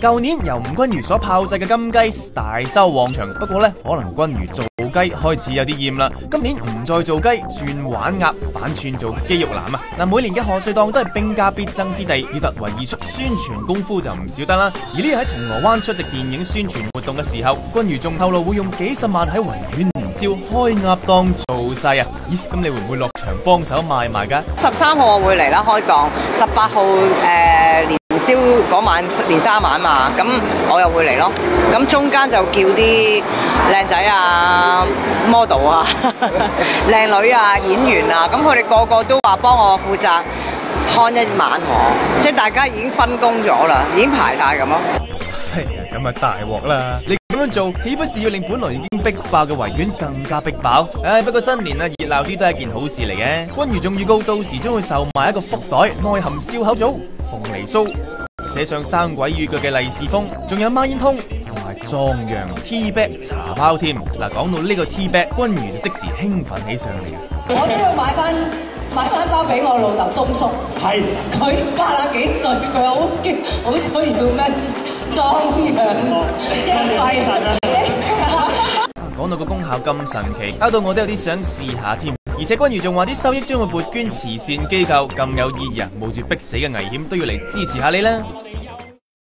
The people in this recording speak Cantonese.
舊年由吳君如所炮製嘅金雞大收旺場，不過呢，可能君如做雞開始有啲厭啦。今年唔再做雞，轉玩鴨，反串做肌肉男啊！嗱，每年嘅賀歲檔都係兵家必爭之地，要突圍而出，宣傳功夫就唔少得啦。而呢日喺銅鑼灣出席電影宣傳活動嘅時候，君如仲透露會用幾十萬喺維園年宵開鴨檔做勢啊！咦，咁你會唔會落場幫手賣埋㗎？13號我會嚟啦，開檔。18號年宵嗰晚年卅晚嘛，咁我又會嚟咯。咁中間就叫啲靚仔啊、model 啊、靚女啊、演員啊，咁佢哋個個都話幫我負責看一晚喎，即係大家已經分工咗啦，已經排晒咁咯。係啊，咁啊大鑊啦！你咁樣做，豈不是要令本來已經逼爆嘅維園更加逼爆？不過新年啊，熱鬧啲都係一件好事嚟嘅。君如仲預告，到時將會售賣一個福袋，內含笑口棗、鳳梨酥，寫上生鬼語句嘅利是封，仲有孖煙通同埋壯陽 T bag 茶包添。嗱，講到呢個 T bag，君如就即時興奮起上嚟。我都要買翻包俾我老豆東叔，係佢80幾歲，佢好需要咩壯陽益肺。講到個功效咁神奇，搞到我都有啲想試下添。而且君如仲話啲收益將會撥捐慈善機構，咁有意義啊！冒住逼死嘅危險都要嚟支持下你啦。